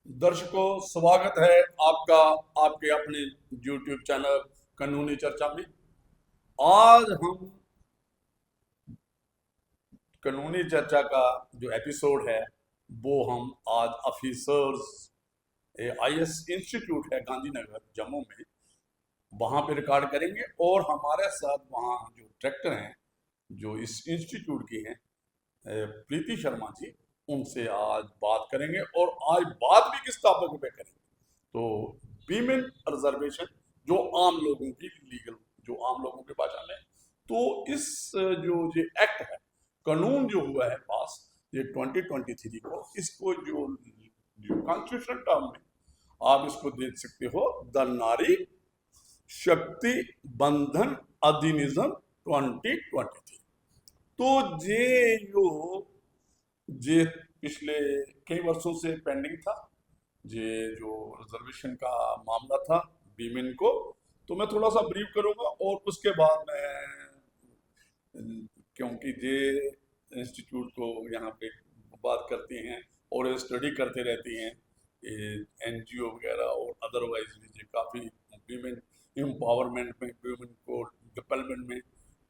दर्शकों, स्वागत है आपका आपके अपने YouTube चैनल कानूनी चर्चा में। आज हम कानूनी चर्चा का जो एपिसोड है वो हम आज ऑफिसर्स आईएएस इंस्टीट्यूट है गांधीनगर जम्मू में, वहाँ पे रिकॉर्ड करेंगे। और हमारे साथ वहाँ जो डायरेक्टर हैं, जो इस इंस्टीट्यूट की हैं, प्रीति शर्मा जी, उनसे आज बात करेंगे। और आज बात भी किस टॉपिक पे करेंगे, तो वीमेन रिजर्वेशन, जो आम लोगों की लीगल, जो आम लोगों की भाषा में। तो इस जो ये एक्ट है, कानून जो हुआ है पास ये 2023 को, इसको जो कॉन्स्टिट्यूशन टर्म में आप इसको देख सकते हो, द नारी शक्ति बंधन अधिनियम 2023। तो ये पिछले कई वर्षों से पेंडिंग था, ये जो रिजर्वेशन का मामला था वीमेन को। तो मैं थोड़ा सा ब्रीफ करूंगा और उसके बाद मैं, क्योंकि ये इंस्टीट्यूट को यहाँ पे बात करती हैं और स्टडी करते रहती हैं एनजीओ वगैरह और अदरवाइज भी, ये काफ़ी वीमेन एम्पावरमेंट में, वीमेन को डेवलपमेंट में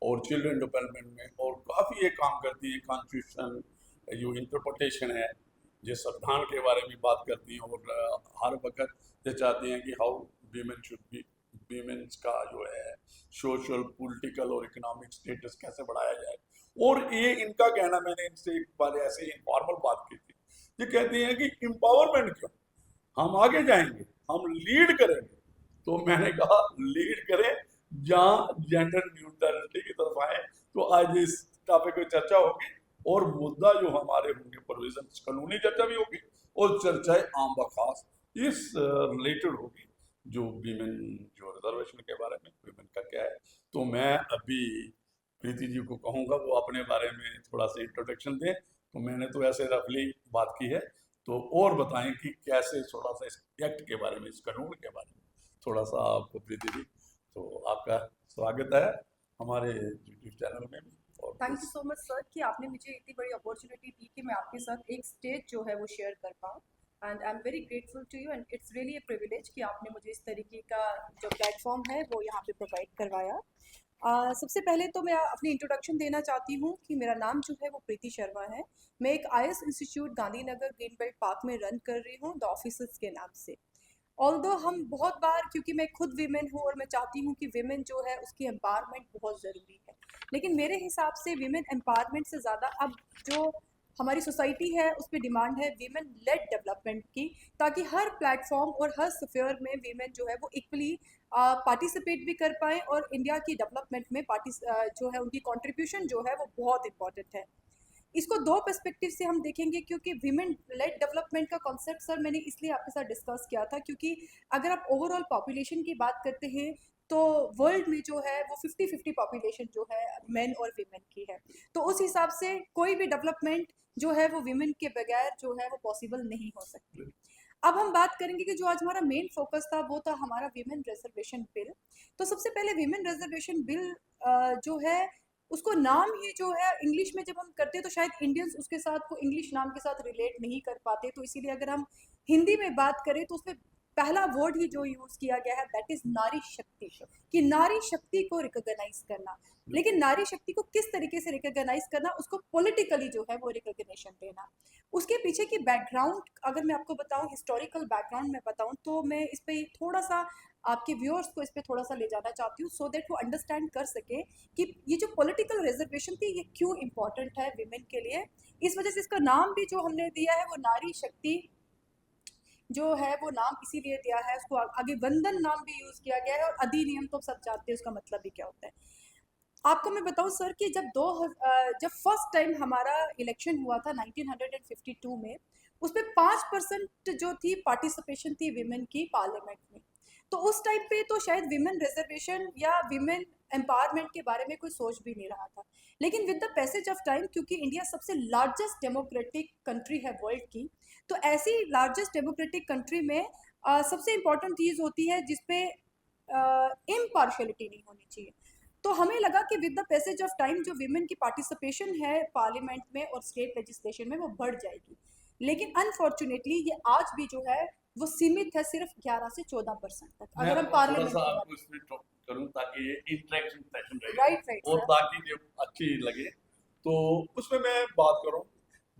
और चिल्ड्रन डेवलपमेंट में और काफ़ी ये काम करती है। कॉन्स्टिट्यूशन जो इंटरप्रटेशन है, ये संविधान के बारे में बात करती हैं और हर वक्त ये चाहती हैं कि how women should be, women's का जो है सोशल पॉलिटिकल और इकोनॉमिक स्टेटस कैसे बढ़ाया जाए। और ये इनका कहना, मैंने इनसे एक बार ऐसे इनफॉर्मल बात की थी, ये कहती हैं कि एम्पावरमेंट क्यों, हम आगे जाएंगे, हम लीड करेंगे। तो मैंने कहा लीड करें, जहाँ जेंडर न्यूट्रलिटी की तरफ आए। तो आज इस टॉपिक पे चर्चा होगी और मुद्दा जो हमारे होंगे प्रोविजन, कानूनी चर्चा भी होगी और चर्चाएं आम बखास इस रिलेटेड होगी, जो वीमेन जो रिजर्वेशन के बारे में, वीमेन का क्या है। तो मैं अभी प्रीति जी को कहूँगा वो अपने बारे में थोड़ा सा इंट्रोडक्शन दें। तो मैंने तो ऐसे रफली बात की है, तो और बताएं कि कैसे थोड़ा सा इस एक्ट के बारे में, इस कानून के बारे में थोड़ा सा आपको, प्रीति जी, तो आपका स्वागत है हमारे यूट्यूब चैनल में भी। और thank you please. So much sir कि आपने मुझे इतनी बड़ी अपॉर्चुनिटी दी कि मैं आपके साथ एक स्टेज जो है वो शेयर कर पाऊँ। And I am very grateful to you and it's really a privilege कि आपने मुझे इस तरीके का जो प्लेटफॉर्म है वो यहाँ पे प्रोवाइड करवाया। सबसे पहले तो मैं अपनी इंट्रोडक्शन देना चाहती हूँ कि मेरा नाम जो है वो प्रीति शर्मा है। मैं एक IAS institute Gandhinagar green belt park में रन कर रही हूँ द ऑफिसर्स के नाम से। ऑल्दो हम बहुत बार, क्योंकि मैं खुद विमेन हूँ और मैं चाहती हूँ कि विमेन जो है उसकी एम्पावरमेंट बहुत ज़रूरी है, लेकिन मेरे हिसाब से विमेन एम्पावरमेंट से ज़्यादा अब जो हमारी सोसाइटी है उस पर डिमांड है विमेन लेड डेवलपमेंट की, ताकि हर प्लेटफॉर्म और हर स्फीयर में विमेन जो है वो इक्वली पार्टिसिपेट भी कर पाएँ और इंडिया की डेवलपमेंट में जो है उनकी कंट्रीब्यूशन जो है वो बहुत इंपॉर्टेंट है। इसको दो पर्सपेक्टिव से हम देखेंगे, क्योंकि विमेन लेड डेवलपमेंट का कॉन्सेप्ट सर मैंने इसलिए आपके साथ डिस्कस किया था क्योंकि अगर आप ओवरऑल पॉपुलेशन की बात करते हैं तो वर्ल्ड में जो है वो 50-50 पॉपुलेशन जो है मेन और विमेन की है। तो उस हिसाब से कोई भी डेवलपमेंट जो है वो विमेन के बगैर जो है वो पॉसिबल नहीं हो सकती। अब हम बात करेंगे कि जो आज हमारा मेन फोकस था वो था हमारा विमेन रिजर्वेशन बिल। तो सबसे पहले विमेन रिजर्वेशन बिल जो है उसको नाम ही जो है इंग्लिश में जब हम करते हैं तो शायद इंडियंस उसके साथ को इंग्लिश नाम के साथ रिलेट नहीं कर पाते, तो इसीलिए अगर हम हिंदी में बात करें तो उसमें पहला वर्ड ही जो यूज किया गया है दैट इज नारी शक्ति, कि नारी शक्ति को रिकॉग्नाइज करना। लेकिन नारी शक्ति को किस तरीके से रिकॉग्नाइज करना, उसको पॉलिटिकली जो है वो रिकॉग्निशन देना। उसके पीछे की बैकग्राउंड अगर मैं आपको बताऊं, हिस्टोरिकल बैकग्राउंड में बताऊं, तो मैं इस पे थोड़ा सा आपके व्यूअर्स को इस पे थोड़ा सा ले जाना चाहती हूँ सो दैट वो अंडरस्टैंड कर सके कि ये जो पॉलिटिकल रिजर्वेशन थी ये क्यों इम्पोर्टेंट है विमेन के लिए। इस वजह से इसका नाम भी जो हमने दिया है वो नारी शक्ति जो है वो नाम इसीलिए दिया है, उसको आगे वंदन नाम भी यूज किया गया है, और अधिनियम तो सब जानते हैं उसका मतलब भी क्या होता है। आपको मैं बताऊं सर कि जब फर्स्ट टाइम हमारा इलेक्शन हुआ था 1952 में, उसमें 5% जो थी पार्टिसिपेशन थी विमेन की पार्लियामेंट में। तो उस टाइम पे तो शायद विमेन रिजर्वेशन या विमेन एम्पावरमेंट के बारे में कोई सोच भी नहीं रहा था। लेकिन with the passage of time, क्योंकि इंडिया सबसे लार्जेस्ट डेमोक्रेटिक कंट्री है वर्ल्ड की, तो ऐसी लार्जेस्ट डेमोक्रेटिक कंट्री में सबसे इम्पोर्टेंट चीज़ होती है जिसपे इम्पार्शलिटी नहीं होनी चाहिए। तो हमें लगा कि with the passage of time जो विमेन की पार्टिसिपेशन है पार्लियामेंट में और स्टेट लेजिस्लेशन में वो बढ़ जाएगी। लेकिन अनफॉर्चुनेटली ये आज भी जो है वो सीमित है सिर्फ 11 से 14% तक, मैं अगर हम थोड़ा पार्लियामेंट सा की बात आपको इसमें टॉप करूं ताकि ये इंटरेक्शन सेशन रहे राइट राइट और सर। ताकि ये अच्छी लगे। तो उसमें मैं बात करूं,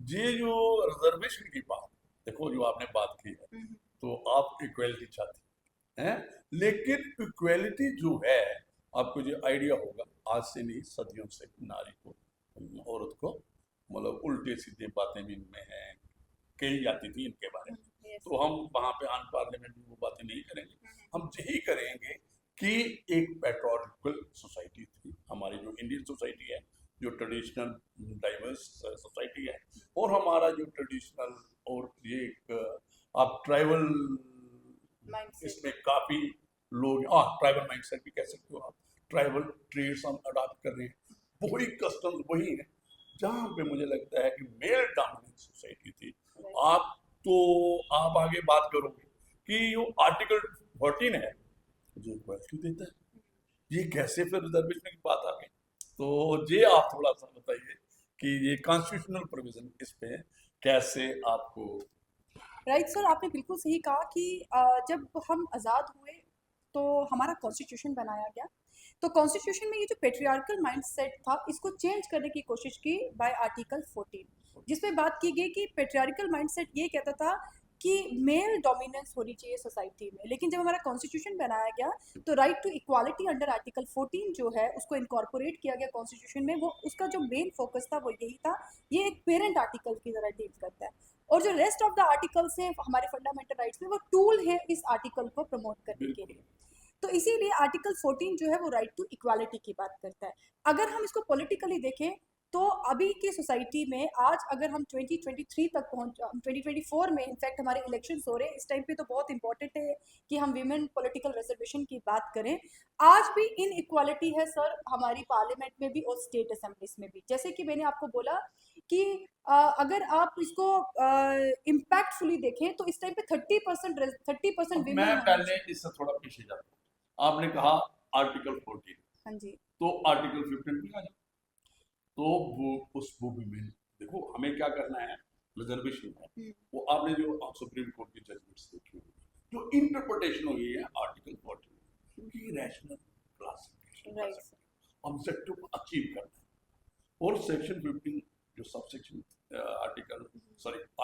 ये जो रिजर्वेशन की बात, देखो जो आपने बात की है, तो आप इक्वलिटी चाहते हैं, लेकिन इक्वलिटी जो है, आपको जो आइडिया होगा, आज से नहीं सदियों से नारी को, औरत को, मतलब उल्टे सीधे बातें भी इनमें हैं, कही जाती थी इनके बारे में। तो हम वहाँ पे ऑन पार्लियामेंट में वो बातें नहीं करेंगे। हम यही करेंगे कि एक पैट्रियार्कल सोसाइटी थी हमारी, जो इंडियन सोसाइटी है, जो ट्रेडिशनल डाइवर्स सोसाइटी है, और हमारा जो ट्रेडिशनल और ये एक आप ट्राइबल, इसमें काफी लोग ट्राइबल माइंडसेट भी कह सकते हो आप, ट्राइबल ट्रेड्स हम अडॉप्ट कर रहे हैं, वही कस्टम्स वही है जहाँ पे मुझे लगता है कि मेल डोमिनेंट सोसाइटी थी। आप तो आप आगे बात करोगे कि जो आर्टिकल 14 है जो इक्वलिटी देता है, ये कैसे फिर रिजर्वेशन की बात आ गई? तो ये आप थोड़ा सा बताइए कि ये कॉन्स्टिट्यूशनल प्रोविजन इस पे कैसे आपको। राइट सर, आपने बिल्कुल सही कहा कि जब हम आज़ाद हुए तो हमारा कॉन्स्टिट्यूशन बनाया गया। तो कॉन्स्टिट्यूशन में ये जो पेट्रियार्कल माइंडसेट था इसको चेंज करने की कोशिश की बाय आर्टिकल 14, जिसमें बात की गई कि पेट्रियार्कल माइंडसेट ये कहता था कि मेल डोमिनेंस होनी चाहिए सोसाइटी में। लेकिन जब हमारा कॉन्स्टिट्यूशन बनाया गया तो right to equality under article 14 जो है उसको इनकॉर्पोरेट किया गया कॉन्स्टिट्यूशन में। वो उसका जो मेन फोकस था वो यही था, ये एक पेरेंट आर्टिकल की तरह डील करता है, और जो रेस्ट ऑफ द आर्टिकल्स हैं हमारे फंडामेंटल राइट्स में वो टूल है इस आर्टिकल को प्रमोट करने के लिए। तो इसीलिए आर्टिकल 14 जो है वो राइट टू इक्वालिटी की बात करता है। अगर हम इसको पॉलिटिकली देखें तो अभी की सोसाइटी में आज अगर हम 2023 तक पहुंच, 2024 में इनफैक्ट हमारे इलेक्शंस हो रहे हैं इस टाइम पे, तो बहुत इंपॉर्टेंट है कि हम विमेन पॉलिटिकल रिजर्वेशन की बात करें। आज भी इन इक्वालिटी है सर हमारी पार्लियामेंट में भी और स्टेट असेंबलीज में भी। जैसे कि मैंने आपको बोला कि अगर आप इसको इम्पैक्टफुली देखें तो इस टाइम पे 30% अब विमेन मैं होना पहले चाहिए। इससे थोड़ा पीछे जाता हूँ। आपने कहा आर्टिकल 14, हाँ जी। तो आर्टिकल 15 पे आ जाओ। तो वो उस वो भी में देखो हमें क्या करना है, रिजर्वेशन है वो आपने जो सुप्रीम कोर्ट की जजमेंट्स देखी होगी, जो इंटरप्रिटेशन हुई है आर्टिकल 14 की, रैशनल क्लासिफिकेशन कर सकते हैं, ऑब्जेक्टिव को अचीव करना है। और सेक्शन 15 जो सब सेक्शन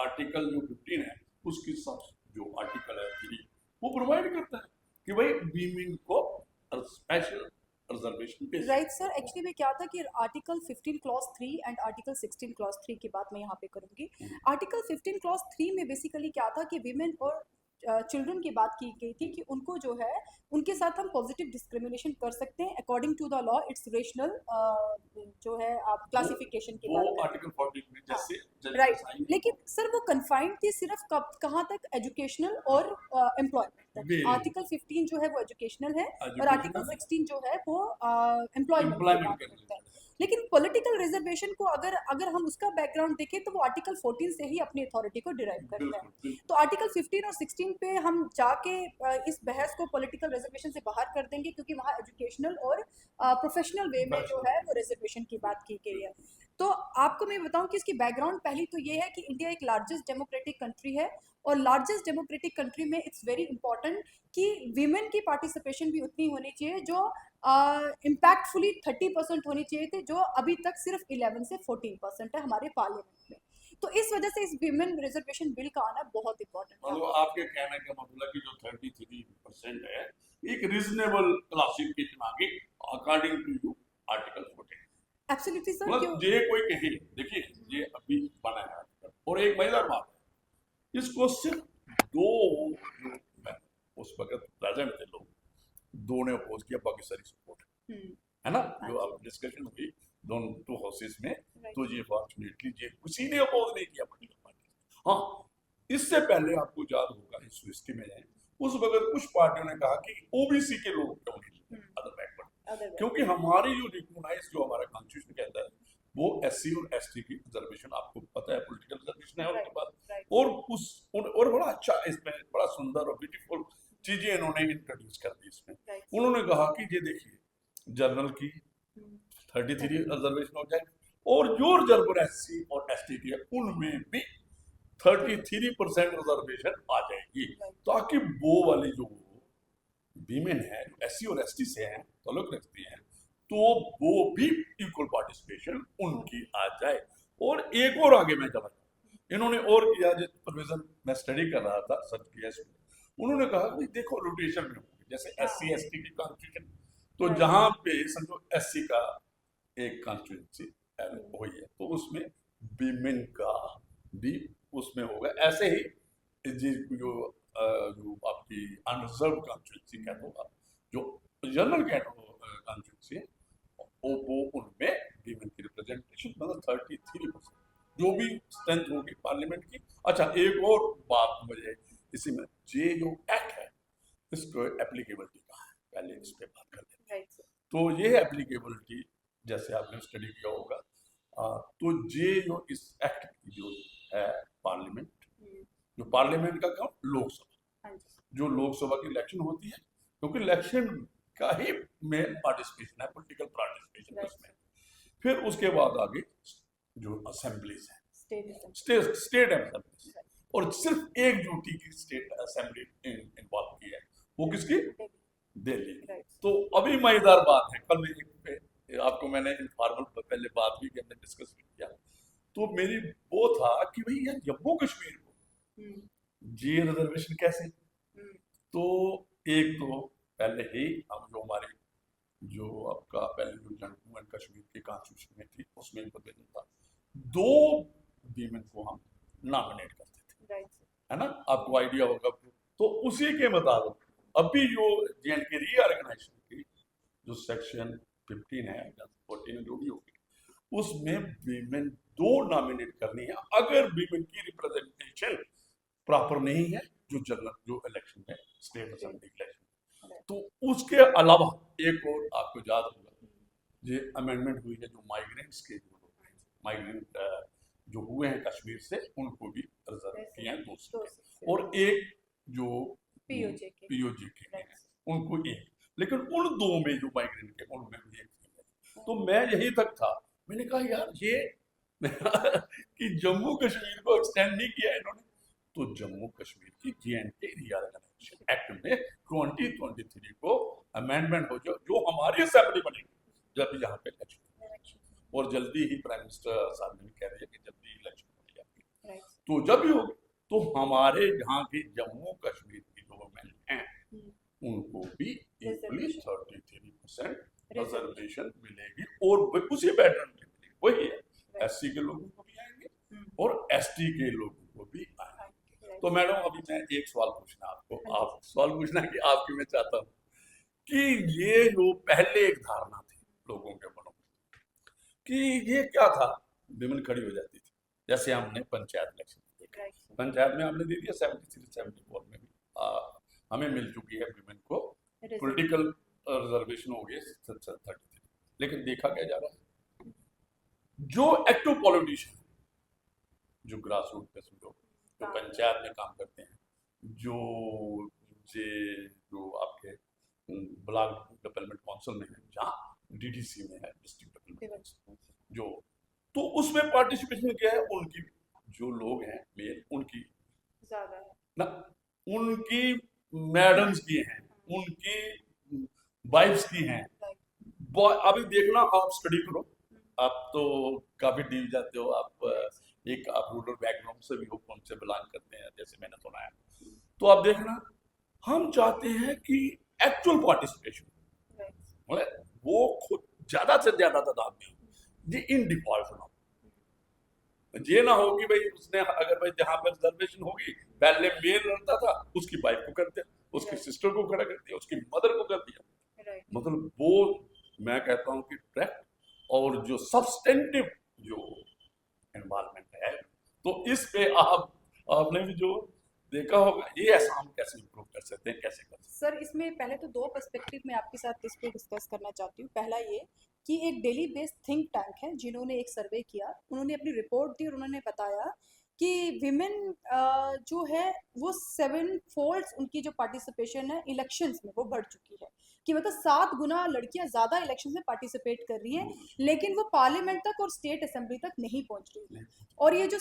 आर्टिकल जो 15 है उसकी सब जो आर्टिकल है 3 वो प्रोवाइड करता है कि भाई वीमेन को स्पेशल रिजर्वेशन पे। राइट सर, एक्चुअली में क्या था कि article 15 clause 3 and article 16 clause 3 की बात मैं यहाँ पे करूँगी। आर्टिकल 15 क्लॉज 3 में बेसिकली क्या था कि विमेन और चिल्ड्रन की बात की गई थी कि उनको जो है उनके साथ हम पॉजिटिव डिस्क्रिमिनेशन कर सकते हैं according to the law. It's rational जो है आप क्लासिफिकेशन की बात वो आर्टिकल 14 में जैसे राइट। लेकिन सर वो कन्फाइंड थी सिर्फ कहाँ तक, एजुकेशनल और एम्प्लॉयमेंट तक। आर्टिकल 15 जो है वो एजुकेशनल है और आर्टिकल 16 जो है वो एम्प्लॉयमेंट की बात करता है। लेकिन पॉलिटिकल रिजर्वेशन को अगर अगर हम उसका बैकग्राउंड देखें तो वो आर्टिकल 14 से ही अपनी अथॉरिटी को डिराइव करता है। तो आर्टिकल 15 और 16 पे हम जाके इस बहस को पॉलिटिकल रिजर्वेशन से बाहर कर देंगे, क्योंकि वहाँ एजुकेशनल और प्रोफेशनल वे में जो है वो रिजर्वेशन की बात की गई है। तो आपको मैं बताऊं कि इसकी बैकग्राउंड पहली तो ये है कि इंडिया एक लार्जेस्ट डेमोक्रेटिक कंट्री है, और लार्जेस्ट डेमोक्रेटिक कंट्री में इट्स वेरी इंपॉर्टेंट कि वीमेन की पार्टिसिपेशन भी उतनी होनी चाहिए जो इम्पैक्टफुली 30% होनी चाहिए थी, जो अभी तक सिर्फ 11 से 14% है हमारे पार्लियामेंट में। तो इस वजह से इस विमेन रिजर्वेशन बिल का आना बहुत इंपॉर्टेंट है। मतलब आपके कहने का मतलब कि जो 33% है एक रीजनेबल क्लासिफिकेशन आगे according to you article 14। Absolutely sir. मतलब ये कोई कहे, देखिए ये अभी बना है आर्टिकल, और एक मजेदार बात है, इसको सिर्फ दो उस वक्त प्रेजेंट थे लोग, दो ने अपोज किया, बाकी सारी सपोर्ट है ना, जो अब डिस्कशन हुई दोनों टू हाउसेस में, तो ये फॉर्चुनेटली ये किसी ने अपोज नहीं किया पॉलिटिकल पार्टी। हाँ, इससे पहले आपको याद होगा इस हिस्ट्री में है, उस वक्त कुछ पार्टियों ने कहा कि ओबीसी के लोग क्यों नहीं, अदर बैकवर्ड, क्योंकि हमारी जो रिकॉग्नाइज जो हमारा कॉन्स्टिट्यूशन कहता है वो एससी और एसटी की रिजर्वेशन, आपको पता है पॉलिटिकल रिजर्वेशन है उनके पास, और उस और बड़ा अच्छा इसमें बड़ा सुंदर और ब्यूटीफुल चीजें इन्होंने इंट्रोड्यूस कर दी इसमें। उन्होंने कहा कि ये देखिए जनरल की 33 रिजर्वेशन हो जाए, और जो रिजर्व एससी और एसटी की है उनमें भी 33% रिजर्वेशन आ जाएगी, ताकि वो वाली जो वीमेन है एससी और एसटी से हैं ताल्लुक रखती हैं, तो वो भी इक्वल पार्टिसिपेशन उनकी आ जाए। और एक और आगे मैं चला, इन्होंने और किया, जिस प्रोविजन मैं स्टडी कर रहा था सर्च किया इसमें, उन्होंने कहा कि देखो रोटेशन में होगी, जैसे एससी एसटी की कॉन्स्टिट्यूशन, तो जहां पे समझो एससी का एक कॉन्स्टिट्यूंसी हुई है तो उसमें विमेन का भी उसमें होगा। ऐसे ही जो जो आपकी अनरिजर्व कॉन्स्टिट्यूंसी क्या होगा, जो जनरल कॉन्स्टिट्यूंसी है, वो उनमें विमेन की रिप्रेजेंटेशन मतलब 33% जो भी स्ट्रेंथ होगी पार्लियामेंट की। अच्छा, एक और बात मुझे इसी में, ये जो एक्ट है इसको एप्लीकेबिलिटी कहाँ है, पहले इस पे बात कर लेते हैं। तो ये एप्लीकेबिलिटी जैसे आपने स्टडी किया होगा, तो ये जो इस एक्ट की जो है पार्लियामेंट, जो पार्लियामेंट का काम लोकसभा, जो लोकसभा की इलेक्शन होती है, क्योंकि इलेक्शन का ही मेन पार्टिसिपेशन है, पॉलिटिकल पार्टिसिपेशन उसमें। फिर उसके बाद आगे जो असेंबलीज है, स्टेट असेंबलीज, और सिर्फ एक ड्यूटी की स्टेट असेंबली इन्वॉल्व की है, वो किसकी, दिल्ली की। तो अभी मजेदार बात है, कल आपको मैंने इनफॉर्मल पहले बात भी की, हमने डिस्कस भी किया, तो मेरी वो था कि भाई यार जम्मू कश्मीर को जी रिजर्वेशन कैसे, तो एक तो पहले ही हम जो हमारे जो आपका पहले जो जम्मू एंड कश्मीर की कॉन्स्टिट्यूशन में थी उसमें प्रोविजन था 2 वीमेन को हम नॉमिनेट करते थे, है ना, आपको आइडिया होगा। तो उसी के मुताबिक अभी जो जेएंडके रीऑर्गेनाइजेशन की जो सेक्शन 15 है या 14 जो भी होगी, उसमें वीमेन 2 नॉमिनेट करनी है अगर वीमेन की रिप्रेजेंटेशन प्रॉपर नहीं है जो जनरल जो इलेक्शन में स्टेट असेंबली इलेक्शन। तो उसके अलावा एक और आपको याद होगा, ये अमेंडमेंट हुई है जो माइग्रेंट्स के जो माइग्रेंट जो हुए हैं कश्मीर से, उनको भी रिजर्व किए हैं 2 सीटें, और एक जो पीओजे के हैं उनको एक, लेकिन उन 2 में जो माइग्रेंट के उनमें भी एक है। तो मैं यही तक था, मैंने कहा यार ये कि जम्मू कश्मीर को एक्सटेंड नहीं किया इन्होंने, तो जम्मू कश्मीर की जेएंडके रीऑर्गेनाइजेशन एक्ट में 2023 को अमेंडमेंट हो जो हमारी असेंबली बनेगी जब यहाँ पे इलेक्शन, और जल्दी ही प्राइम मिनिस्टर साहब ने कह दिया कि जल्दी इलेक्शन हो जाएगी, तो जब भी होगी तो हमारे यहाँ की जम्मू कश्मीर की जो वुमेन हैं उनको भी इक्वली 33% रिजर्वेशन मिलेगी, और उसी पैटर्न में मिलेगी, वही है, एससी के लोगों को भी आएंगे और एसटी के लोगों को भी आएंगे। तो मैडम अभी मैं एक सवाल पूछना आपको, आप सवाल पूछना कि आपकी मैं चाहता हूँ कि ये जो पहले एक धारणा थी लोगों के मनों में कि ये क्या था, विमेन खड़ी हो जाती थी, जैसे हमने पंचायत इलेक्शन देखा, पंचायत में हमने दे दिया 73-74 में भी हमें मिल चुकी है विमेन को पॉलिटिकल रिजर्वेशन हो गई 33, लेकिन देखा क्या जा रहा है, जो एक्टिव पॉलिटिशियन, जो ग्रास रूट पे लोग जो पंचायत में काम करते हैं, जो आपके ब्लॉक डेवलपमेंट काउंसिल में है, जहाँ डीडीसी में है, डिस्ट्रिक्ट डेवलपमेंट काउंसिल, जो तो उसमें पार्टिसिपेशन क्या है, उनकी जो लोग हैं मेल उनकी ज्यादा है ना, उनकी मैडम्स की हैं, उनकी वाइफ्स की हैं। अभी देखना, आप स्टडी करो, आप तो काफी डीप जाते हो, आप आप रूरल बैकग्राउंड से भी हो, कौन से बिलोंग करते हैं, जैसे मैंने सुना है, तो आप देखना, हम चाहते हैं कि एक्चुअल पार्टिसिपेशन वो खुद ज्यादा से ज्यादा तादाद में हो, ये इन डिफॉल्ट ना हो, ये ना हो कि भाई उसने अगर भाई जहां पर रिजर्वेशन होगी, पहले मेल लड़ता था, उसकी वाइफ को कर दिया, उसकी सिस्टर को खड़ा कर दिया, उसकी मदर को कर दिया, मतलब वो मैं कहता हूँ कि ट्रैक्ट और जो सब्सटेंटिव जो एनवायरनमेंट है, तो इस पे आपने भी जो देखा होगा, ये ऐसा हम कैसे इम्प्रूव कर सकते हैं, कैसे कर सकते हैं? सर इसमें पहले तो 2 पर्सपेक्टिव में आपके साथ इस पे डिस्कस करना चाहती हूँ। पहला ये कि एक दिल्ली बेस्ड थिंक टैंक है जिन्होंने एक सर्वे किया, उन्होंने अपनी रिपोर्ट दी और उन्होंने बताया कि विमेन जो है वो 7 फोल्ड्स उनकी जो पार्टिसिपेशन है इलेक्शंस में वो बढ़ चुकी है, कि मतलब 7 गुना लड़कियां ज़्यादा इलेक्शन में पार्टिसिपेट कर रही हैं, लेकिन वो पार्लियामेंट तक और स्टेट असेंबली तक नहीं पहुंच रही है। और ये जो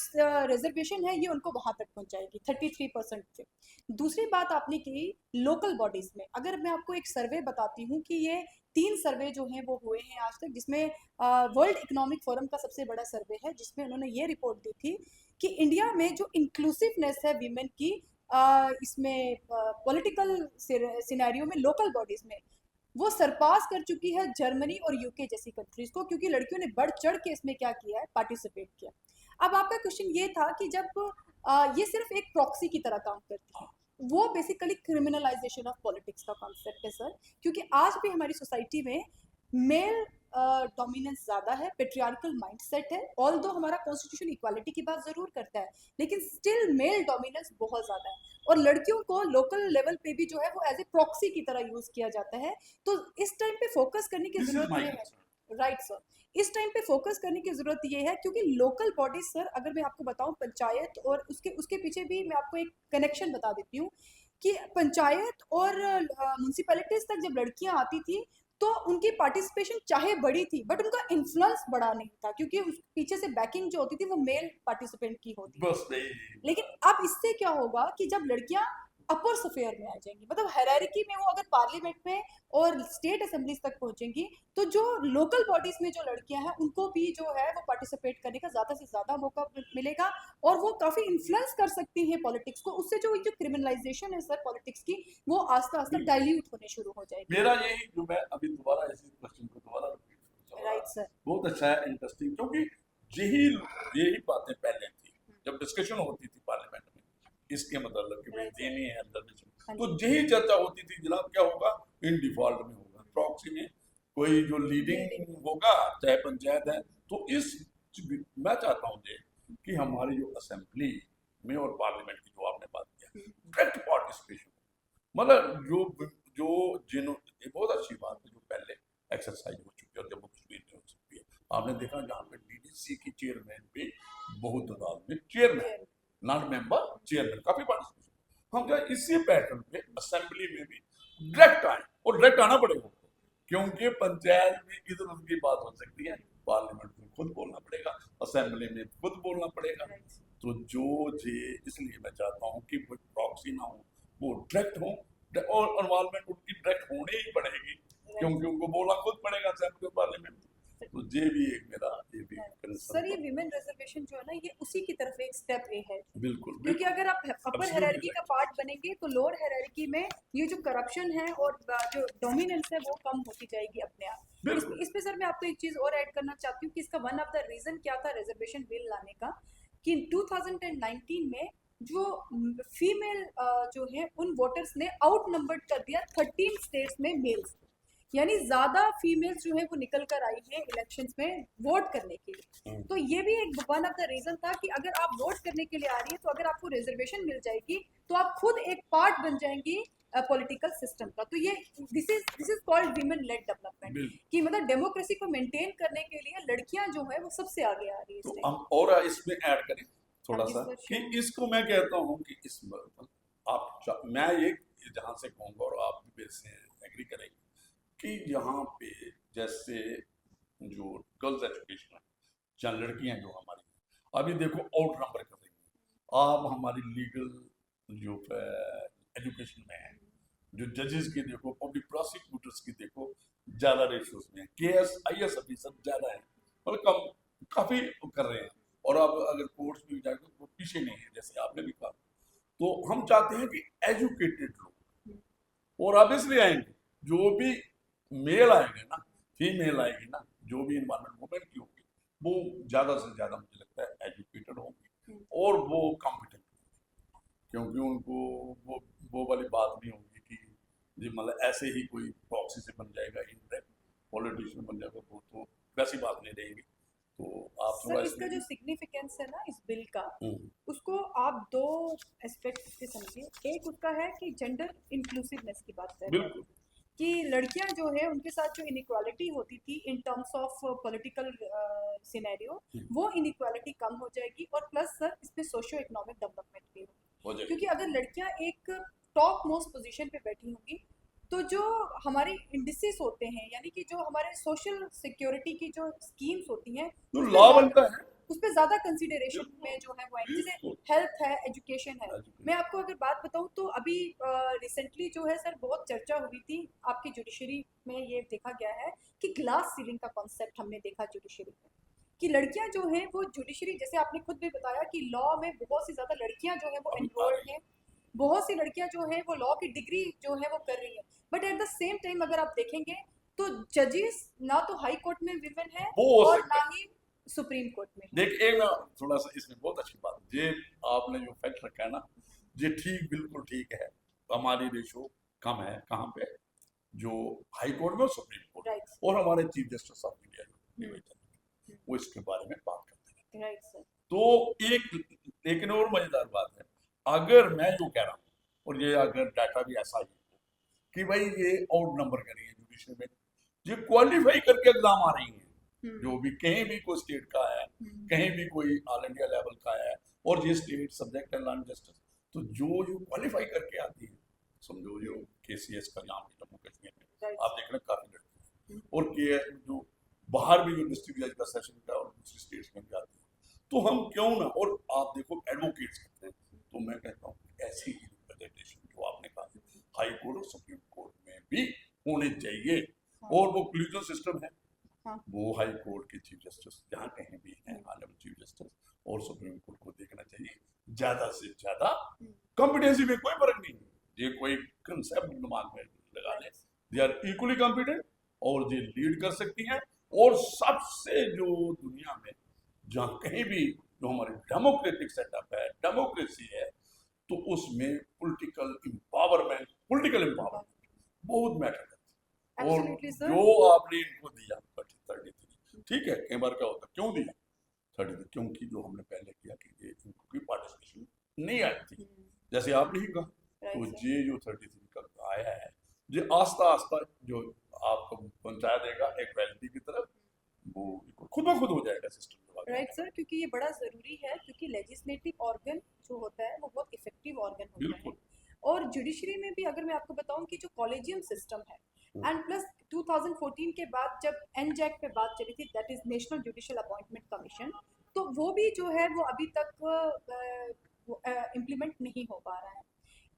रिजर्वेशन है ये उनको वहां तक पहुंचाएगी 33% से। दूसरी बात आपने की लोकल बॉडीज में, अगर मैं आपको एक सर्वे बताती हूँ कि ये 3 सर्वे जो हैं वो हुए हैं आज तक, जिसमें वर्ल्ड इकोनॉमिक फोरम का सबसे बड़ा सर्वे है, जिसमें उन्होंने ये रिपोर्ट दी थी कि इंडिया में जो इंक्लूसिवनेस है वीमेन की इसमें पॉलिटिकल सिनेरियो में लोकल बॉडीज में, वो सरपास कर चुकी है जर्मनी और यूके जैसी कंट्रीज को, क्योंकि लड़कियों ने बढ़ चढ़ के इसमें क्या किया है, पार्टिसिपेट किया। अब आपका क्वेश्चन ये था कि जब ये सिर्फ एक प्रॉक्सी की तरह काम करती है, वो बेसिकली क्रिमिनलाइजेशन ऑफ पॉलिटिक्स का कॉन्सेप्ट है सर, क्योंकि आज भी हमारी सोसाइटी में मेल डोमिनेंस ज़्यादा है, पेट्रियार्कल माइंडसेट है। ऑल्दो हमारा कॉन्स्टिट्यूशन इक्वालिटी की बात ज़रूर करता है, लेकिन स्टिल मेल डोमिनेंस बहुत ज़्यादा है, और लड़कियों को लोकल लेवल पे भी जो है वो एज ए प्रॉक्सी की तरह यूज़ किया जाता है। तो इस टाइम पे फोकस करने की This is ज़रूरत my ये है, concern. राइट सर, इस टाइम पे फोकस करने की ज़रूरत ये है, क्योंकि लोकल बॉडीज सर, अगर मैं आपको बताऊं पंचायत, और उसके उसके पीछे भी मैं आपको एक कनेक्शन बता देती हूँ कि पंचायत और म्यूनसिपैलिटीज तक जब लड़कियां आती थी तो उनकी पार्टिसिपेशन चाहे बड़ी थी, बट उनका इन्फ्लुएंस बड़ा नहीं था, क्योंकि उस पीछे से बैकिंग जो होती थी वो मेल पार्टिसिपेंट की होती थी। बस नहीं। लेकिन अब इससे क्या होगा कि जब लड़कियां अपर स्फीयर में आ जाएंगी, मतलब हायरार्की में वो अगर पार्लियामेंट में और स्टेट असेंबलीज तक पहुंचेंगी, तो जो लोकल बॉडीज में जो लड़कियां हैं उनको भी जो है वो पार्टिसिपेट करने का ज़्यादा से ज़्यादा मौका मिलेगा, और वो काफ़ी इन्फ्लुएंस कर सकती हैं पॉलिटिक्स को। उससे जो क्रिमिनलाइजेशन है सर पॉलिटिक्स की, वो आस्ता आस्ता डाइल्यूट होने शुरू हो जाएगी। मेरा यही जो मैं अभी दोबारा इसी क्वेश्चन को दोबारा रिपीट करना चाह रहा राइट सर। बहुत अच्छा है, इंटरेस्टिंग, क्योंकि यही यही बातें पहले थी जब डिस्कशन होती थी पार्लियामेंट में, इसके मतलब कि भाई Right. देनी है रिजर्वेशन, हाँ तो जी। यही चर्चा होती थी जनाब क्या होगा, इन डिफॉल्ट में होगा, प्रॉक्सी में कोई जो लीडिंग होगा, चाहे पंचायत है। तो इस मैं चाहता हूँ ये कि हमारी जो असेंबली में और पार्लियामेंट की जो आपने बात किया, डायरेक्ट पार्टिसिपेशन, मतलब जो जो जिन्हों ये बहुत अच्छी बात है जो पहले एक्सरसाइज हो चुकी है और डेमोक्रेसी हो सकती है। आपने देखा जहाँ पे डीडीसी की चेयरमैन पे बहुत तादाद में चेयरमैन, नॉट मेंबर, चेयरमैन काफी पार्टिसिपेशन। हम क्या इसी पैटर्न पे असेंबली में भी डायरेक्ट आए, और डायरेक्ट आना पड़ेगा, क्योंकि पंचायत में इधर उधर की बात हो सकती है, पार्लियामेंट में खुद बोलना पड़ेगा, असेंबली में खुद बोलना पड़ेगा। तो जो जे इसलिए मैं चाहता हूँ कि वो प्रॉक्सी ना हो, वो डायरेक्ट हो, और इन्वॉल्वमेंट उनकी डायरेक्ट होनी ही पड़ेगी, क्योंकि उनको बोलना खुद पड़ेगा असेंबली और पार्लियामेंट में। तो ये भी एक मेरा ये भी सर ये विमेन रिजर्वेशन जो है ना, ये उसी की तरफ एक स्टेप ए है, बिल्कुल क्योंकि अगर आप अपर Absolutely हायरार्की का right. पार्ट बनेंगे तो लोअर हायरार्की में ये जो करप्शन है और जो डोमिनेंस है वो कम होती जाएगी अपने आप। बिल्कुल। इस पे सर मैं आपको एक चीज और ऐड करना चाहती हूँ कि इसका वन ऑफ द रीजन क्या था रिजर्वेशन बिल लाने का, कि 2019 में जो फीमेल जो है उन वोटर्स ने आउट नंबर्ड कर दिया 13 स्टेट्स में मेल्स, यानी ज्यादा फीमेल्स जो है वो निकल कर आई है इलेक्शंस में वोट करने के लिए। तो ये भी एक वन ऑफ द रीजन था कि अगर आप वोट करने के लिए आ रही है, तो अगर आपको रिजर्वेशन मिल जाएगी तो आप खुद एक पार्ट बन जाएंगी पॉलिटिकल सिस्टम का। तो ये this is called women lead development, कि मतलब डेमोक्रेसी को मेंटेन करने के लिए लड़कियां जो है वो सबसे आगे आ रही है इस तो टाइम। हम और इसमें ऐड करें थोड़ा हाँ जी सा सर, कि sure. इसको मैं कहता हूँ कि इस मैं ये जहाँ से कहूँगा और आप भी मेरे से एग्री करेंगे कि यहाँ पे जैसे जो गर्ल्स एजुकेशन है, जहाँ लड़कियां जो हमारी अभी देखो आउट नंबर कर रही हैं, आप हमारी लीगल जो एजुकेशन में है, जो जजेस की देखो, पब्लिक प्रोसिक्यूटर्स की देखो, ज़्यादा रेशियोज में केएस आईएएस ऑफिसर ज़्यादा है, मतलब कम काफ़ी कर रहे हैं। और अब अगर कोर्ट्स में जाएगा तो पीछे नहीं है, जैसे आपने भी कहा। तो हम चाहते हैं कि एजुकेटेड लोग, और अब इसलिए आएंगे जो भी मेल आएंगे ना, फीमेल आएगी ना, जो भी इन्वायरमेंट वुमेन की होगी, वो ज़्यादा से ज़्यादा मुझे लगता है एजुकेटेड होंगी और वो कॉम्पिटेंट होंगी, क्योंकि उनको वो वाली बात नहीं होगी कि जी मतलब ऐसे ही कोई प्रॉक्सी से बन जाएगा, इनडायरेक्ट पॉलिटिशियन बन जाएगा, वो तो वैसी बात नहीं रहेगी। तो आप सर थोड़ा इसका जो सिग्निफिकेंस है ना इस बिल का, हम्म, उसको आप दो एस्पेक्ट से समझिए। एक उसका है कि जेंडर इंक्लूसिवनेस की बात कर रहे हैं, बिल्कुल कि लड़कियां जो है उनके साथ जो इनइक्वालिटी होती थी in terms of political scenario, वो इनइक्वालिटी कम हो जाएगी। और प्लस सर इसमें सोशियो इकोनॉमिक डेवलपमेंट भी हो होगी, जाएगी। क्योंकि अगर लड़कियां एक टॉप मोस्ट पोजीशन पे बैठी होंगी तो जो हमारे इंडिसेस होते हैं, यानी कि जो हमारे सोशल सिक्योरिटी की जो स्कीम्स होती हैं, जो उस लॉ पे बनता है उस पर ज़्यादा कंसिडरेशन बिल्कुल में जो है वो आएंगे, जैसे बिल्कुल हेल्थ है, एजुकेशन है। education, मैं आपको अगर बात बताऊं तो अभी रिसेंटली जो है सर बहुत चर्चा हुई थी आपकी जुडिशरी में, ये देखा गया है कि ग्लास सीलिंग का कॉन्सेप्ट हमने देखा जुडिशरी में, कि लड़कियां जो है वो जुडिशरी, जैसे आपने खुद भी बताया कि लॉ में बहुत सी ज़्यादा लड़कियां जो है वो अभी आ एनरोल्ड रही हैं, बहुत सी लड़कियां जो है वो लॉ की डिग्री जो है वो कर रही हैं। But at the same time अगर आप देखेंगे तो जजेस ना तो हाई कोर्ट में विमेन है वो हो और सकता ना है। ही सुप्रीम कोर्ट में है। देख एक ना थोड़ा सा इसमें बहुत अच्छी बात ये आपने जो फैक्ट रखा है ना, ये ठीक बिल्कुल ठीक है। हमारी रेशो कम है कहाँ पे, जो हाई कोर्ट में और सुप्रीम कोर्ट में, राइट और हमारे चीफ जस्टिस ऑफ इंडिया जो वो इसके बारे में बात करते हैं। Right sir. तो एक लेकिन और मजेदार बात है, अगर मैं जो कह रहा हूँ और ये अगर डाटा भी ऐसा ही हो कि भाई ये आउट नंबर करी है जुडिशरी में, ये क्वालिफाई करके एग्जाम आ रही है, जो भी कहीं भी कोई स्टेट का है, कहीं भी कोई ऑल इंडिया लेवल का है, और ये स्टेट सब्जेक्ट है लैंड जस्टिस, तो जो क्वालिफाई करके आती है, समझो जो केसीएस का यहाँ पे जम्मू कश्मीर में आप देख रहे हैं काफी लड़की है, और के जो बाहर भी जो डिस्ट्रिक्ट जज का सेशन का और दूसरी स्टेट्स में भी आती है, तो हम क्यों ना, और आप देखो एडवोकेट्स करते हैं, तो मैं कहता हूँ ऐसी रिप्रेजेंटेशन जो आपने कहा हाई कोर्ट और सुप्रीम कोर्ट में भी होने चाहिए। और वो क्लूजन सिस्टम है, वो हाई कोर्ट के चीफ जस्टिस जहाँ कहीं भी हैं, ऑनरेबल चीफ जस्टिस और सुप्रीम कोर्ट को देखना चाहिए ज्यादा से ज्यादा। कॉम्पिटेंसी में कोई फर्क नहीं है, ये कोई कंसेप्ट दिमाग में लगा ले, दे आर इक्वली कॉम्पिटेंट और ये लीड कर सकती हैं। और सबसे जो दुनिया में जहाँ कहीं भी जो हमारी डेमोक्रेटिक सेटअप है, डेमोक्रेसी है, तो उसमें पॉलिटिकल एम्पावरमेंट बहुत मैटर करती है। और Absolutely, sir. जो आपने इनको दिया 33, ठीक है, कई बार क्या होता है क्यों दिया 33, क्योंकि जो हमने पहले किया कि ये इनको कोई पार्टिसिपेशन नहीं आई थी, जैसे आपने ही कहा, तो ये जो 33 का आया है, ये आस्ता आस्ता जो आपको पहुंचा देगा इक्वालिटी की तरफ, वो खुद ब खुद हो जाएगा सिस्टम। राइट सर, क्योंकि ये बड़ा ज़रूरी है, क्योंकि लेजिस्लेटिव ऑर्गन जो होता है वो बहुत इफेक्टिव ऑर्गन होता है। और जुडिशरी में भी अगर मैं आपको बताऊं कि जो कॉलेजियम सिस्टम है, एंड प्लस 2014 के बाद जब एनजैक पे बात चली थी, that is national judicial appointment commission, तो वो भी जो है वो अभी तक इम्प्लीमेंट नहीं हो पा रहा है।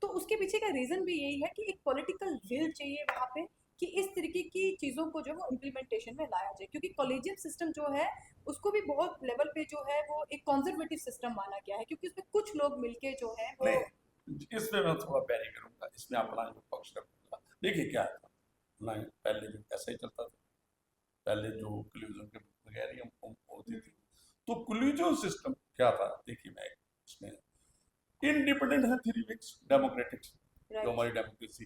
तो उसके पीछे का रीज़न भी यही है कि एक पॉलिटिकल विल चाहिए वहाँ पे कि इस तरीके की चीज़ों को जो है वो इम्प्लीमेंटेशन में लाया जाए, क्योंकि कॉलेजियम सिस्टम जो है उसको भी बहुत लेवल पे जो है वो एक कंजर्वेटिव सिस्टम माना गया है, क्योंकि उसमें कुछ लोग मिलके जो है वो इसमें मैं थोड़ा पैरी करूंगा, इसमें अपना जो पक्ष रखूंगा। देखिए क्या था ना, पहले जो ऐसा ही चलता था, पहले जो क्लूजन के बगैर ही हम होती थी, तो क्लूजन सिस्टम क्या था, देखिए मैं इसमें इंडिपेंडेंट है 3 विंग्स डेमोक्रेटिक, जो हमारी डेमोक्रेसी,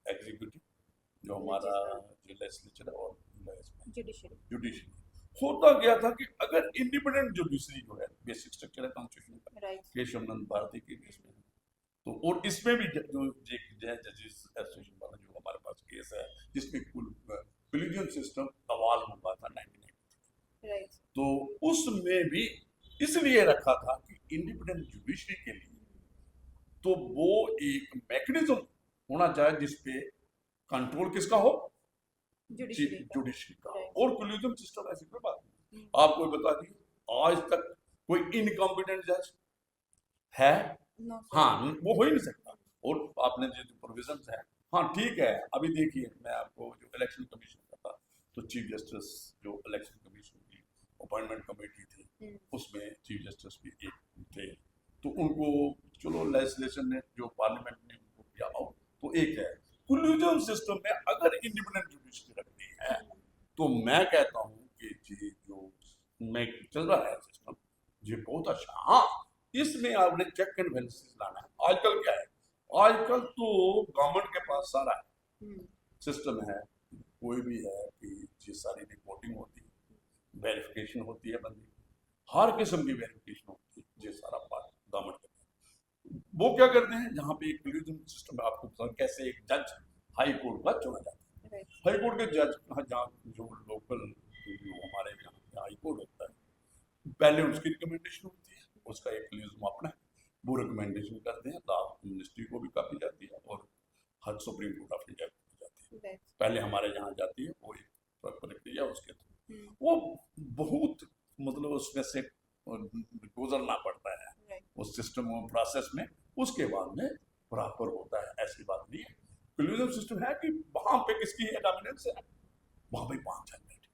एग्जीक्यूटिव जो हमारा लेजिस्लेचर और जुडिशरी होता गया था कि अगर इंडिपेंडेंट जुडिशरी जो है बेसिक स्ट्रक्चर है कॉन्स्टिट्यूशन का, केशवनंद भारती के केस में, तो और इसमें भी जो जजेस एसोसिएशन वाला जो हमारे पास केस है जिसमें कॉलेजियम सिस्टम सवाल हुआ था 1993, तो उसमें भी इसलिए रखा था कि इंडिपेंडेंट जुडिशरी के लिए तो वो एक मैकेनिज्म होना चाहिए जिसपे कंट्रोल किसका हो, जुडिशरी का। और कॉलेजियम सिस्टम ऐसी कोई बात नहीं, आपको बता दी आज तक कोई इनकॉम्पिटेंट जज है? हाँ, वो हो ही नहीं सकता। और आपने जो प्रोविजंस है, हाँ ठीक है, अभी देखिए मैं आपको जो इलेक्शन कमीशन का था, तो चीफ जस्टिस जो इलेक्शन कमीशन की अपॉइंटमेंट कमेटी थी उसमें चीफ जस्टिस भी एक थे, तो उनको चलो लेजिस्लेशन ने जो पार्लियामेंट ने उनको किया हो तो एक है। कॉलेजियम सिस्टम में अगर इंडिपेंडेंट जुडिशरी रखनी है तो मैं कहता हूँ कि जी जो मैं चल रहा है सिस्टम ये बहुत अच्छा, हाँ इसमें आपने चेक एंड बैलेंसेस लाना है। आजकल क्या है, आजकल तो गवर्नमेंट के पास सारा है सिस्टम है, कोई भी है कि ये सारी रिपोर्टिंग होती है, वेरिफिकेशन होती है, बंदी हर किस्म की वेरिफिकेशन होती है, ये सारा पार्ट गवर्नमेंट करता है। वो क्या करते हैं, जहाँ पे एक कॉलेजियम सिस्टम है, आपको कैसे एक जज हाई कोर्ट का चुना जाता है, हाई कोर्ट के जज जहाँ जो लोकल जो हमारे यहाँ हाई कोर्ट होता है, पहले उसकी रिकमेंडेशन होती है, उसका एक क्लिज्म अपना है, वो रिकमेंडेशन करते हैं, लास्ट मिनिस्ट्री को भी काफी जाती है और हर सुप्रीम कोर्ट ऑफ इंडिया को जाती है। पहले हमारे यहाँ जाती है, वो एक प्रक्रिया उसके थ्रू वो बहुत मतलब उसमें से गुजरना पड़ता है उस सिस्टम और प्रोसेस में, उसके बाद में प्रॉपर होता है। ऐसी बात नहीं है, क्लूसिव सिस्टम है कि वहां पे किसकी है डोमिनेंस है, वहां पे 5 जन बैठे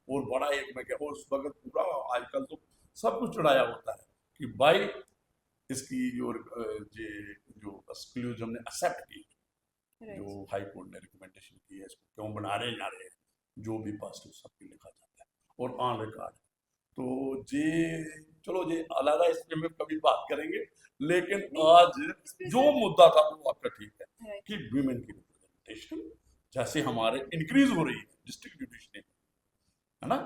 और बड़ा एक में क्या उस वक्त पूरा आजकल तो सब कुछ चढ़ाया होता है कि भाई इसकी जो एक्सक्लूजन ने एक्सेप्ट की, जो हाई कोर्ट ने रिकमेंडेशन की है, इसको क्यों बना रहे जा रहे हैं, जो भी पॉजिटिव सब लिखा जाता है और ऑन रिकॉर्ड। तो जे चलो जे अलग इस पे में कभी बात करेंगे, लेकिन आज जो मुद्दा था वो आपका ठीक है कि वीमेन की रिप्रेजेंटेशन जैसे हमारे इंक्रीज हो रही है डिस्ट्रिक्ट जुडिशरी, है ना,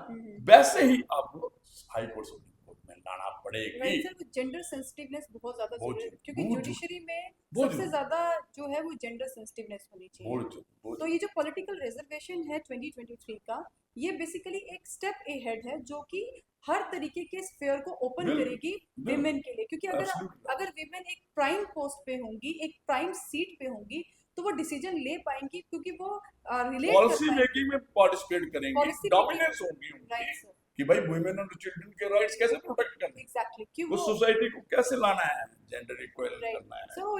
वैसे ही आपको हाई कोर्ट सुप्रीम कोर्ट में लाना पड़ेगी। सर, जेंडर सेंसिटिवनेस बहुत ज्यादा बहुत जरूरी है क्योंकि बहुत जुडिशरी में बहुत सबसे ज्यादा जो है वो जेंडर सेंसिटिवनेस होनी चाहिए। तो ये जो पॉलिटिकल रिजर्वेशन है 2023 का, ये बेसिकली एक स्टेप अहेड है जो कि हर तरीके के स्फेयर को ओपन करेगी विमेन के लिए, क्योंकि अगर विमेन एक प्राइम पोस्ट पे होंगी, एक प्राइम सीट पे होंगी, तो वो डिसीजन ले पाएंगी क्योंकि वो रिलेट पॉलिसी मेकिंग में पार्टिसिपेट करेंगी, डोमिनेंस होंगी उनकी कि भाई वुमेन और चिल्ड्रन के राइट्स कैसे प्रोटेक्ट करने, एग्जैक्टली वो सोसाइटी को कैसे लाना है, जेंडर इक्वल करना है। सो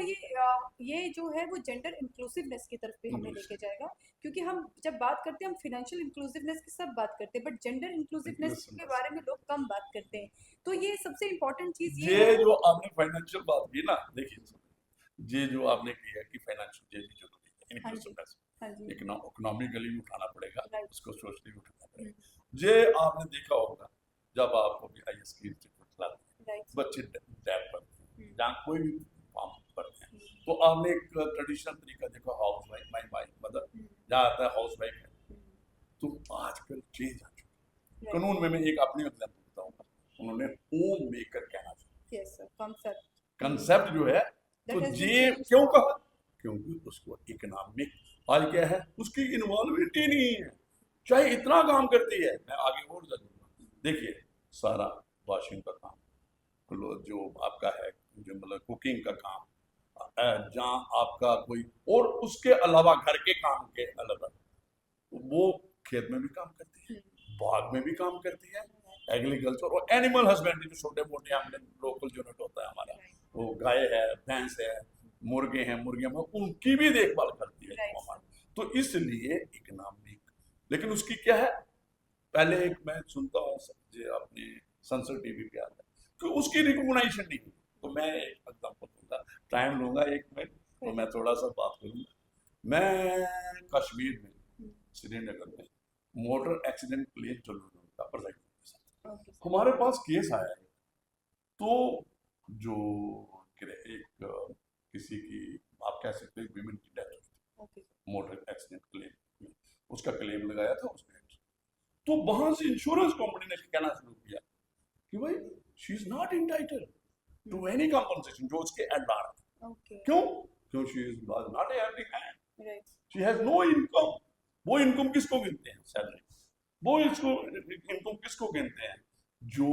ये जो है वो जेंडर इंक्लूसिवनेस की तरफ भी हमें लेके जाएगा, क्योंकि हम जब बात करते हैं हम फाइनेंशियल इंक्लूसिवनेस की सब बात करते हैं, बट जेंडर इंक्लूसिवनेस के बारे में लोग कम बात करते हैं। तो ये सबसे इम्पोर्टेंट चीज ये जो आपने फाइनेंशियल बात की ना, देखिए ये जो आपने की है कि फाइनेंशियल ये भी जरूरी है, इंक्लूसिवनेस इकोनॉमिकली भी उठाना पड़ेगा, उसको सोशली भी उठाना पड़ेगा। ये आपने देखा होगा जब आपको भी आईएएस की लाते हैं, बच्चे टैब पढ़ते हैं, जहाँ कोई भी फॉर्म पढ़ते हैं, तो आपने एक ट्रेडिशनल तरीका देखा, हाउस वाइफ माई मदर जहाँ आता है हाउस वाइफ है, तो आजकल चेंज आ चुका है कानून में। मैं एक अपनी एग्जाम्पल बताऊंगा, उन्होंने होम मेकर कहना चाहिए, कंसेप्ट जो है, तो ये क्यों कहा, क्योंकि उसको इकोनॉमिक आज क्या है, उसकी इन्वॉल्वमेंट ही नहीं है, चाहे इतना काम करती है। मैं आगे और जाऊंगा, देखिए सारा वॉशिंग का काम, जो आपका है जो मतलब कुकिंग का काम, जहाँ आपका कोई और उसके अलावा घर के काम के अलावा वो खेत में भी काम करती है, बाग में भी काम करती है, एग्रीकल्चर और एनिमल हस्बेंड्री जो छोटे मोटे हमने लोकल यूनिट होता है हमारा, वो गाय है, भैंस है, मुर्गे हैं, मुर्गियां में उनकी भी देखभाल करती है हमारा। तो इसलिए इकोनॉमिक, लेकिन उसकी क्या है, पहले एक मैं सुनता हूँ अपने संसद टीवी पे आता है कि उसकी रिकॉग्नाइजेशन नहीं हुई, तो मैं एक एग्जांपल दूंगा, टाइम लूंगा एक मिनट, तो मैं थोड़ा सा बात करूंगा। मैं कश्मीर में श्रीनगर में मोटर एक्सीडेंट क्लेम चल रहा था प्रेसिडेंट के साथ, हमारे पास केस आया है, तो जो एक किसी की आप कह सकते हैं विमेन की डेथ हुई थी, मोटर एक्सीडेंट क्लेम, उसका क्लेम लगाया था उसने, तो वहां से इंश्योरेंस कंपनी ने कहना शुरू किया कि भाई she is not entitled to any compensation जो उसके एडवार थे। क्यों? क्योंकि she is not a earning hand, she has no income. वो इनकम किसको गिनते हैं, सैलरी, वो इसको इनकम किसको गिनते हैं, जो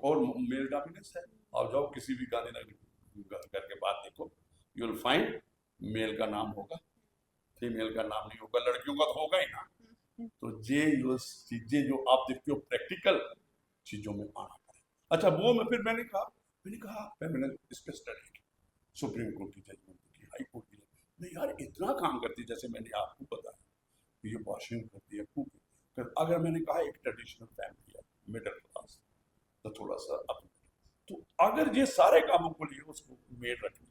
और मेल डोमिनेंस है। आप जाओ किसी भी गांधीनगर करके बात देखो, यू विल फाइंड मेल का नाम होगा, फीमेल का नाम नहीं होगा, लड़कियों का तो होगा ही ना। तो ये चीजें जो आप देखते हो प्रैक्टिकल चीजों में आना पड़ेगा। अच्छा, वो मैं फिर मैंने कहा मैंने इस पर स्टडी की, सुप्रीम कोर्ट की जजमेंट की, हाई कोर्ट की, नहीं यार इतना काम करती है, जैसे मैंने आपको बताया कि ये वॉशिंग करती है, कुकिंग। अगर मैंने कहा एक ट्रेडिशनल फैमिली है, मिडिल क्लास, तो थोड़ा सा अपने, तो अगर ये सारे कामों को लिए उसको मेड रखनी,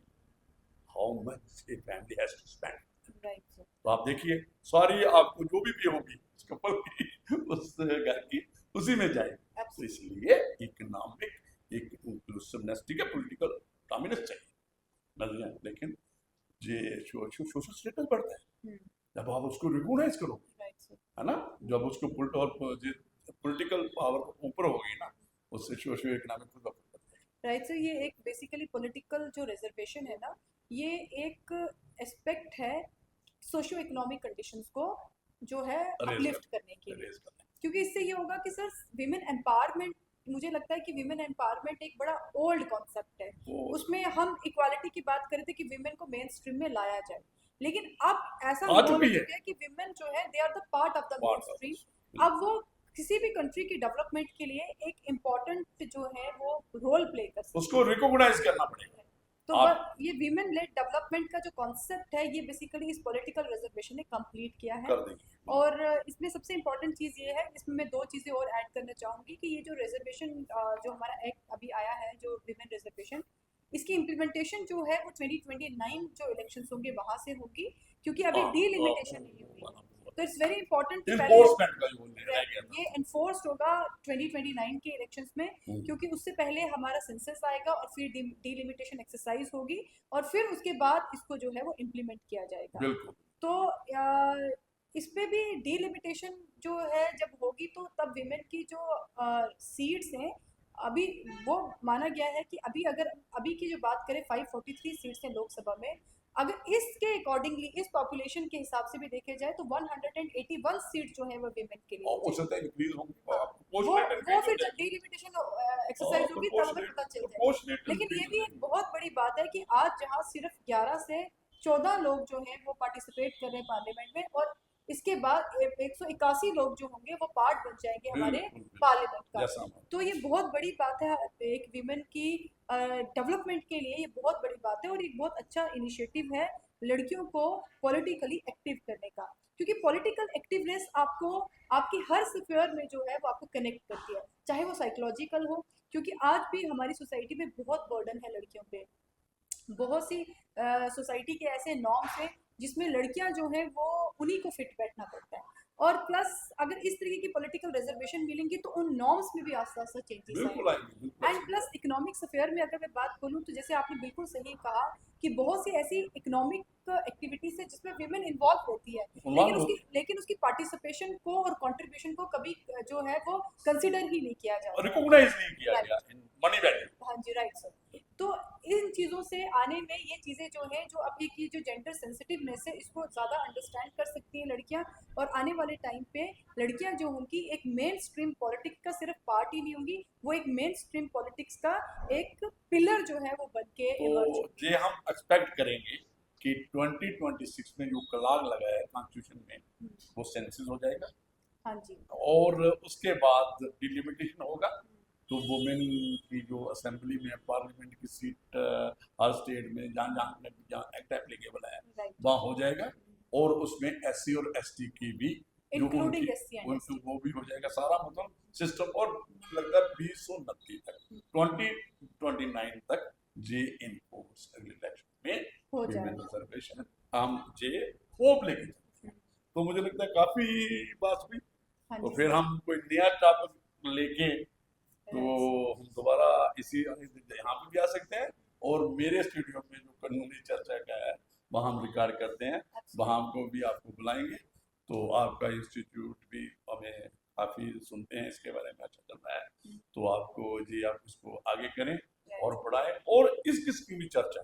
how much a family has to spend. तो आप देखिए सारी आपको जो भी होगी कपल की उस घर की उसी में जाएगी। तो इसलिए इकोनॉमिक एक इंक्लूसिवनेस, ठीक है, पॉलिटिकल डोमिनेंस चाहिए, लेकिन ये सोशल स्टेटस बढ़ता है जब आप उसको रिकॉग्नाइज करोगे, है ना, जब उसको पॉलिटिकल पावर ऊपर होगी ना, उससे सोशो इकोनॉमिक राइट। सो ये एक बेसिकली पॉलिटिकल जो रिजर्वेशन है ना, ये एक एस्पेक्ट है सोशियो इकोनॉमिक कंडीशंस को जो है Raise अपलिफ्ट करने के लिए, रेज करना क्योंकि इससे ये होगा कि सर विमेन एम्पावरमेंट, मुझे लगता है कि विमेन एम्पावरमेंट एक बड़ा ओल्ड कॉन्सेप्ट है। वो उसमें हम इक्वालिटी की बात करते थे कि विमेन को मेन स्ट्रीम में लाया जाए, लेकिन अब ऐसा आ माहौल हो चुकी है चुका है कि विमेन जो है they are the part of the main part of stream. अब वो किसी भी कंट्री की डेवलपमेंट के लिए एक इम्पोर्टेंट जो है वो रोल प्ले कर सकती उसको रिकॉग्नाइज करना पड़ेगा है। तो आप ये वीमेन लेड डेवलपमेंट का जो कॉन्सेप्ट है ये बेसिकली इस पॉलिटिकल रिजर्वेशन ने कंप्लीट किया है। कर देंगे और इसमें सबसे इम्पोर्टेंट चीज़ ये है, इसमें मैं दो चीज़ें और ऐड करना चाहूँगी कि ये जो रिजर्वेशन जो हमारा एक्ट अभी आया है जो विमेन रिजर्वेशन, इसकी इम्प्लीमेंटेशन जो है वो 2029 जो इलेक्शंस होंगे वहाँ से होगी, क्योंकि अभी हाँ, डीलिमिटेशन नहीं हुई है। तो इट्स वेरी इंपॉर्टेंट कि पहले इन्फोर्समेंट का जो निर्णय किया था ये एनफोर्स्ड होगा 2029 के इलेक्शंस में, क्योंकि उससे पहले हमारा सेंसस आएगा और फिर डीलिमिटेशन एक्सरसाइज होगी और फिर उसके बाद इसको जो है वो इम्प्लीमेंट किया जाएगा। बिल्कुल तो इस पे भी डीलिमिटेशन जो है जब होगी तो तब विमेन की जो सीट्स हैं, अभी वो माना गया है कि अभी की जो बात करें 543 सीट्स हैं लोकसभा में, अगर इसके अकॉर्डिंगली इस पॉपुलेशन के हिसाब से भी देखे जाए तो 181 सीट जो है वो विमेन के लिए और उससे तो इंक्रीज होंगे वो फिर जब डीलिमिटेशन एक्सरसाइज होगी तब हमें पता चल जाएगा। लेकिन ये भी एक बहुत बड़ी बात है कि आज जहाँ सिर्फ 11 से 14 लोग जो हैं वो पार्टिसिपेट कर रहे हैं पार्लियामेंट में, और इसके बाद 181 लोग जो होंगे वो पार्ट बन जाएंगे हमारे पार्लियामेंट का। तो ये बहुत बड़ी बात है एक विमेन की डेवलपमेंट के लिए, ये बहुत बड़ी बात है और एक बहुत अच्छा इनिशिएटिव है लड़कियों को पॉलिटिकली एक्टिव करने का, क्योंकि पॉलिटिकल एक्टिवनेस आपको आपकी हर स्फीयर में जो है वो आपको कनेक्ट करती है, चाहे वो साइकोलॉजिकल हो, क्योंकि आज भी हमारी सोसाइटी में बहुत बर्डन है लड़कियों पे। बहुत सी सोसाइटी के ऐसे नॉर्म्स हैं जिसमें लड़कियां जो हैं वो उन्हीं को फिट बैठना पड़ता है, और प्लस अगर इस तरीके की पॉलिटिकल रिजर्वेशन मिलेंगी तो उन नॉर्म्स में भी आस्ता आस्ता चेंजेस आएंगे। एंड प्लस इकोनॉमिक्स अफेयर में अगर मैं बात करूँ तो जैसे आपने बिल्कुल सही कहा कि बहुत सी ऐसी इकोनॉमिक एक्टिविटीज है जिसमें विमेन इन्वॉल्व होती है, लेकिन उसकी पार्टिसिपेशन को और कंट्रीब्यूशन को कभी जो है वो कंसिडर ही नहीं किया जाता, रिकॉग्नाइज नहीं किया गया मनी वैल्यू। हाँ जी, राइट सर। तो इन चीज़ों से आने में ये चीज़ें जो हैं जो अभी की जो जेंडर सेंसिटिवनेस है इसको ज़्यादा अंडरस्टैंड कर सकती हैं लड़कियां, और आने वाले टाइम पे लड़कियां जो होंगी एक मेन स्ट्रीम पॉलिटिक्स का सिर्फ पार्ट ही नहीं होंगी, वो एक मेन स्ट्रीम पॉलिटिक्स का एक पिलर जो है वो बन के तो ये हम एक्सपेक्ट करेंगे कि 2026 में जो कलाग लगा है कॉन्स्टिट्यूशन में वो सेंसिस हो जाएगा। हाँ जी। और उसके बाद डिलिमिटेशन होगा तो वुमेन की जो असेंबली में पार्लियामेंट की सीट हर स्टेट में जहाँ एक्ट एप्लीकेबल है वहाँ हो जाएगा, और उसमें SC और ST की भी इंक्लूडिंग SC वो भी हो जाएगा सारा, मतलब सिस्टम। और लगता है 2029 तक 2029 तक जे इनफोर्स इलेक्शन में विमेन रिजर्वेशन हम जे होप लेके चलते हैं। तो मुझे लगता है काफी बात हुई, तो फिर हम कोई नया टॉपिक लेके तो हम दोबारा इसी यहाँ पे भी आ सकते हैं, और मेरे स्टूडियो में जो कानूनी चर्चा का है वहाँ हम रिकॉर्ड करते हैं, वहाँ हमको भी आपको बुलाएंगे। तो आपका इंस्टीट्यूट भी हमें काफ़ी सुनते हैं, इसके बारे में अच्छा चल रहा है, तो आपको जी आप इसको आगे करें और बढ़ाएं, और इस किस्म की चर्चा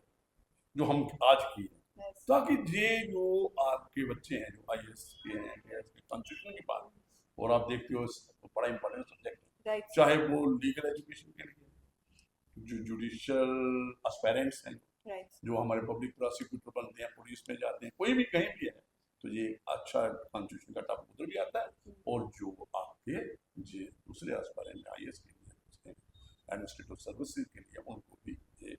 जो हम आज की है, ताकि ये जो आपके बच्चे हैं जो IAS के हैं कॉन्स्टिट्यूशन की बात, और आप देखते हो तो बड़ा इंपॉर्टेंट सब्जेक्ट है, चाहे वो लीगल एजुकेशन के लिए जो जुडिशियल एस्पायरेंट्स हैं, जो हमारे पब्लिक प्रोसिक्यूटर बनते हैं, पुलिस में जाते हैं, कोई भी कहीं भी है, तो ये अच्छा कॉन्स्टिट्यूशन का टॉपिक उधर भी आता है। और जो आपके जो दूसरे एस्पायरेंट IAS के लिए एडमिनिस्ट्रेटिव सर्विसेज के लिए उनको भी ये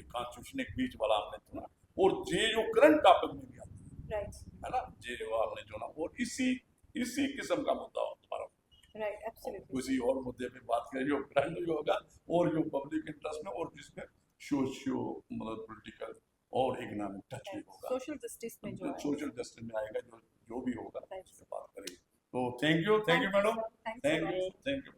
कॉन्स्टिट्यूशन एक बीच वाला हमने चुना, और ये जो करंट टॉपिक में भी आता है ना, ये जो आपने चुना, और इसी किस्म का मुद्दा हमारा किसी और मुद्दे पे बात करें जो करंट भी होगा और जो पब्लिक इंटरेस्ट में, और जिसमें सोशियो मतलब पॉलिटिकल और इकोनॉमिक टच भी होगा, सोशल जस्टिस में जो सोशल जस्टिस में आएगा, जो भी होगा उससे बात करेंगे। तो thank you madam, thank you.